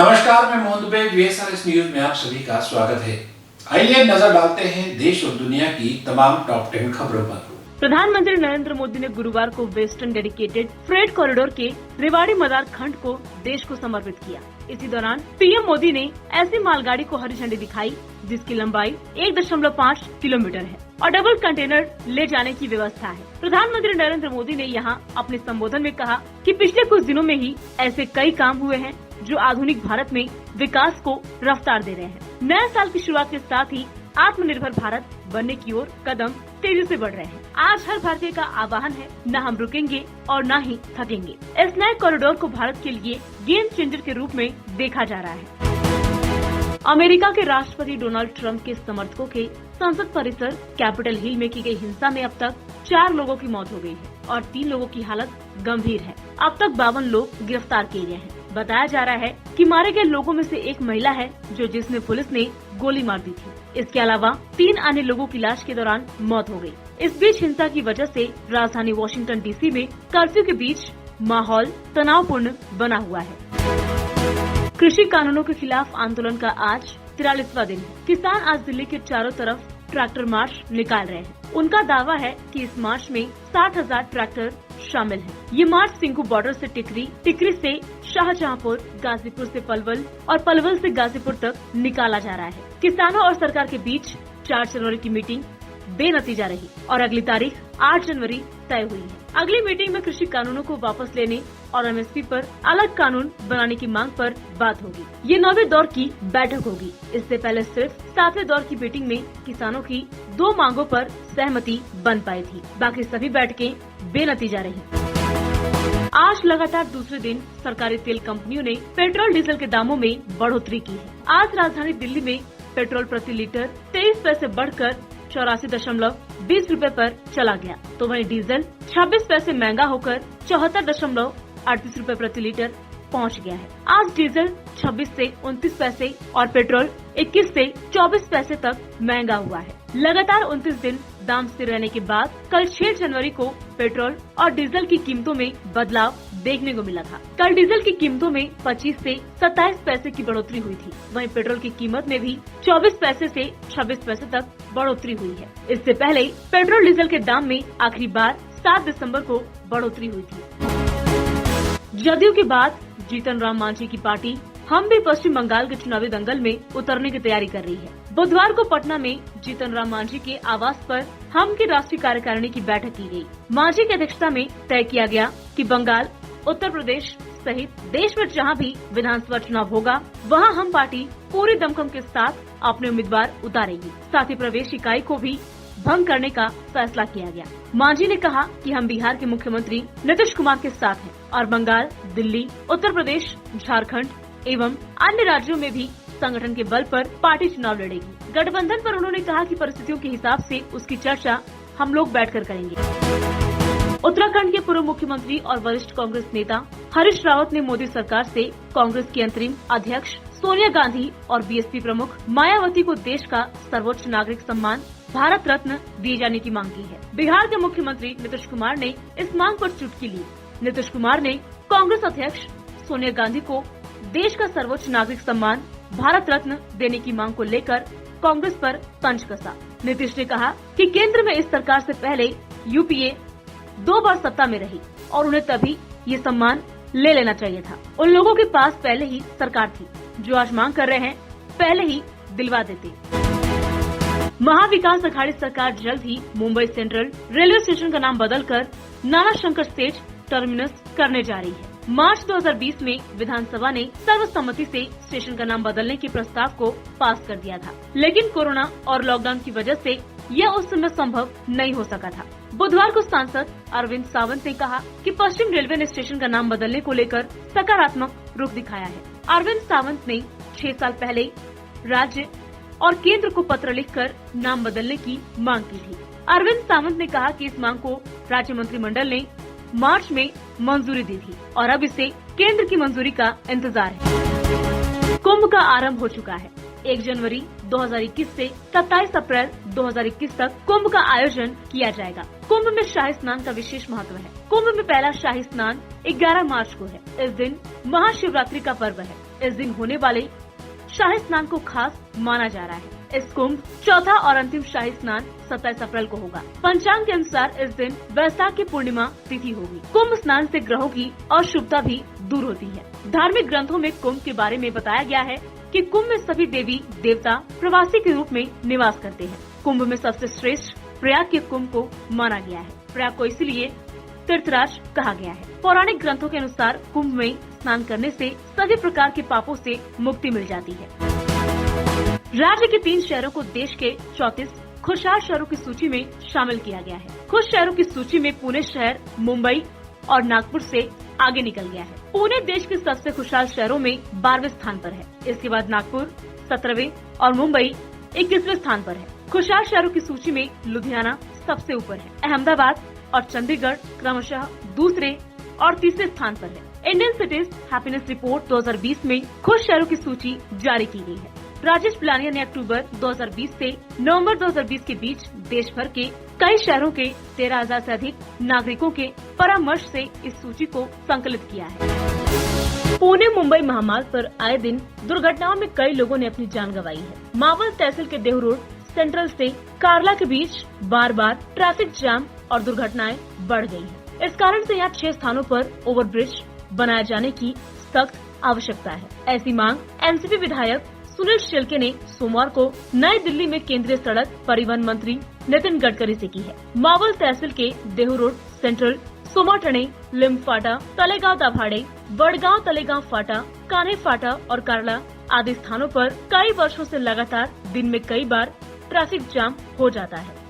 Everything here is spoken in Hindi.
नमस्कार, मैं मोहन दुबे। VSRS न्यूज में आप सभी का स्वागत है। आइए नजर डालते हैं देश और दुनिया की तमाम टॉप 10 खबरों पर। प्रधानमंत्री नरेंद्र मोदी ने गुरुवार को वेस्टर्न डेडिकेटेड फ्रेट कॉरिडोर के रेवाड़ी मदार खंड को देश को समर्पित किया। इसी दौरान पीएम मोदी ने ऐसी मालगाड़ी को हरी झंडी दिखाई जिसकी लंबाई 1.5 किलोमीटर है और डबल कंटेनर ले जाने की व्यवस्था है। प्रधानमंत्री नरेंद्र मोदी ने यहां अपने संबोधन में कहा कि पिछले कुछ दिनों में ही ऐसे कई काम हुए हैं जो आधुनिक भारत में विकास को रफ्तार दे रहे हैं। नए साल की शुरुआत के साथ ही आत्मनिर्भर भारत बनने की ओर कदम तेजी से बढ़ रहे हैं। आज हर भारतीय का आह्वान है, न हम रुकेंगे और न ही थकेंगे। इस नए कॉरिडोर को भारत के लिए गेम चेंजर के रूप में देखा जा रहा है। अमेरिका के राष्ट्रपति डोनाल्ड ट्रंप के समर्थकों के संसद परिसर कैपिटल हिल में की गई हिंसा में अब तक 4 लोगों की मौत हो गई है और 3 लोगों की हालत गंभीर है। अब तक 52 लोग गिरफ्तार किए गए हैं। बताया जा रहा है कि मारे गए लोगों में से एक महिला है जिसमें पुलिस ने गोली मार दी थी। इसके अलावा 3 अन्य लोगों की इलाज के दौरान मौत हो गई। इस बीच हिंसा की वजह से राजधानी वॉशिंगटन DC में कर्फ्यू के बीच माहौल तनावपूर्ण बना हुआ है। कृषि कानूनों के खिलाफ आंदोलन का आज 43वां दिन है। किसान आज दिल्ली के चारों तरफ ट्रैक्टर मार्च निकाल रहे हैं। उनका दावा है कि इस मार्च में 60,000 ट्रैक्टर शामिल हैं। ये मार्च सिंघू बॉर्डर से टिकरी, टिकरी से शाहजहांपुर, गाजीपुर से पलवल और पलवल से गाजीपुर तक निकाला जा रहा है। किसानों और सरकार के बीच 4 जनवरी की मीटिंग बेनतीजा रही और अगली तारीख 8 जनवरी तय हुई है। अगली मीटिंग में कृषि कानूनों को वापस लेने और MSP पर अलग कानून बनाने की मांग पर बात होगी। ये 9वें दौर की बैठक होगी। इससे पहले सिर्फ 7वें दौर की मीटिंग में किसानों की 2 मांगों पर सहमति बन पाई थी। बाकी सभी बैठकें बेनतीजा रही। आज लगातार दूसरे दिन सरकारी तेल कंपनियों ने पेट्रोल डीजल के दामों में बढ़ोतरी की है। आज राजधानी दिल्ली में पेट्रोल प्रति लीटर 23 पैसे बढ़कर 84.20 रूपए पर चला गया, तो वहीं डीजल 26 पैसे महंगा होकर 74.38 रूपए प्रति लीटर पहुंच गया है। आज डीजल 26 से 29 पैसे और पेट्रोल 21 से 24 पैसे तक महंगा हुआ है। लगातार 29 दिन दाम स्थिर रहने के बाद कल 6 जनवरी को पेट्रोल और डीजल की कीमतों में बदलाव देखने को मिला था। कल डीजल की कीमतों में 25 से 27 पैसे की बढ़ोतरी हुई थी। वहीं पेट्रोल की कीमत में भी 24 पैसे से 26 पैसे तक बढ़ोतरी हुई है। इससे पहले पेट्रोल डीजल के दाम में आखिरी बार 7 दिसंबर को बढ़ोतरी हुई थी। जदयू के बाद जीतन राम मांझी की पार्टी हम भी पश्चिम बंगाल के चुनावी दंगल में उतरने की तैयारी कर रही है। बुधवार को पटना में जीतन राम मांझी के आवास पर हम की राष्ट्रीय कार्यकारिणी की बैठक की गई। मांझी की अध्यक्षता में तय किया गया कि बंगाल, उत्तर प्रदेश सहित देश में जहां भी विधानसभा चुनाव होगा वहां हम पार्टी पूरी दमखम के साथ अपने उम्मीदवार उतारेगी। साथ ही प्रवेश इकाई को भी भंग करने का फैसला किया गया। मांझी ने कहा कि हम बिहार के मुख्यमंत्री नीतीश कुमार के साथ हैं और बंगाल, दिल्ली, उत्तर प्रदेश, झारखंड एवं अन्य राज्यों में भी संगठन के बल पर पार्टी चुनाव लड़ेगी। गठबंधन पर उन्होंने कहा कि परिस्थितियों के हिसाब से उसकी चर्चा हम लोग बैठकर करेंगे। उत्तराखंड के पूर्व मुख्यमंत्री और वरिष्ठ कांग्रेस नेता हरीश रावत ने मोदी सरकार से कांग्रेस की अंतरिम अध्यक्ष सोनिया गांधी और BSP प्रमुख मायावती को देश का सर्वोच्च नागरिक सम्मान भारत रत्न दिए जाने की मांग की है। बिहार के मुख्यमंत्री नीतीश कुमार ने इस मांग पर चुटकी ली। नीतीश कुमार ने कांग्रेस अध्यक्ष सोनिया गांधी को देश का सर्वोच्च नागरिक सम्मान भारत रत्न देने की मांग को लेकर कांग्रेस पर तंज कसा। नीतीश ने कहा कि केंद्र में इस सरकार से पहले UPA 2 बार सत्ता में रही और उन्हें तभी ये सम्मान ले लेना चाहिए था। उन लोगों के पास पहले ही सरकार थी। जो आज मांग कर रहे हैं पहले ही दिलवा देते। महाविकास अघाड़ी सरकार जल्द ही मुंबई सेंट्रल रेलवे स्टेशन का नाम बदलकर नाना शंकर स्टेज टर्मिनस करने जा रही है। मार्च 2020 में विधानसभा ने सर्वसम्मति से स्टेशन का नाम बदलने के प्रस्ताव को पास कर दिया था, लेकिन कोरोना और लॉकडाउन की वजह से यह उस समय संभव नहीं हो सका था। बुधवार को सांसद अरविंद सावंत ने कहा कि पश्चिम रेलवे ने स्टेशन का नाम बदलने को लेकर सकारात्मक रुख दिखाया है। अरविंद सावंत ने 6 साल पहले राज्य और केंद्र को पत्र लिखकर नाम बदलने की मांग की थी। अरविंद सावंत ने कहा कि इस मांग को राज्य मंत्रिमंडल ने मार्च में मंजूरी दी थी और अब इसे केंद्र की मंजूरी का इंतजार है। कुंभ का आरंभ हो चुका है। 1 जनवरी 2021 से 27 अप्रैल 2021 तक कुंभ का आयोजन किया जाएगा। कुंभ में शाही स्नान का विशेष महत्व है। कुंभ में पहला शाही स्नान 11 मार्च को है। इस दिन महाशिवरात्रि का पर्व है। इस दिन होने वाले शाही स्नान को खास माना जा रहा है। इस कुंभ चौथा और अंतिम शाही स्नान 27 अप्रैल को होगा। पंचांग के अनुसार इस दिन वैशाख की पूर्णिमा तिथि होगी। कुंभ स्नान से ग्रहों की अशुभता भी दूर होती है। धार्मिक ग्रंथों में कुंभ के बारे में बताया गया है कि कुंभ में सभी देवी देवता प्रवासी के रूप में निवास करते हैं। कुंभ में सबसे श्रेष्ठ प्रयाग के कुंभ को माना गया है। प्रयाग को इसीलिए तीर्थराज कहा गया है। पौराणिक ग्रंथों के अनुसार कुंभ में स्नान करने से सभी प्रकार के पापों से मुक्ति मिल जाती है। राज्य के 3 शहरों को देश के 34 खुशहाल शहरों की सूची में शामिल किया गया है। खुश शहरों की सूची में पुणे शहर मुंबई और नागपुर से आगे निकल गया है। पुणे देश के सबसे खुशहाल शहरों में 12वें स्थान पर है। इसके बाद नागपुर 17वें और मुंबई 21वें स्थान पर है। खुशहाल शहरों की सूची में लुधियाना सबसे ऊपर है। अहमदाबाद और चंडीगढ़ क्रमशः दूसरे और तीसरे स्थान पर है। इंडियन सिटीज हैप्पीनेस रिपोर्ट 2020 में खुश शहरों की सूची जारी की गई है। राजेश पिलानिया ने अक्टूबर 2020 से नवंबर 2020 के बीच देश भर के कई शहरों के 13,000 से अधिक नागरिकों के परामर्श से इस सूची को संकलित किया है। पुणे मुंबई महामार्ग पर आए दिन दुर्घटनाओं में कई लोगों ने अपनी जान गंवाई है। मावल तहसील के देहू रोड सेंट्रल से कार्ला के बीच बार बार ट्रैफिक जाम और दुर्घटनाएं बढ़ गई हैं। इस कारण से यहाँ 6 स्थानों पर ओवरब्रिज बनाए जाने की सख्त आवश्यकता है। ऐसी मांग एनसीपी विधायक सुनील शेल्के ने सोमवार को नई दिल्ली में केंद्रीय सड़क परिवहन मंत्री नितिन गडकरी से की है। मावल तहसील के देहू रोड सेंट्रल, सोमाटणे, लिम फाटा, तलेगांव दाभाड़े, बड़गांव तलेगांव फाटा, कान्हे फाटा और कार्ला आदि स्थानों पर कई वर्षों से लगातार दिन में कई बार ट्रैफिक जाम हो जाता है।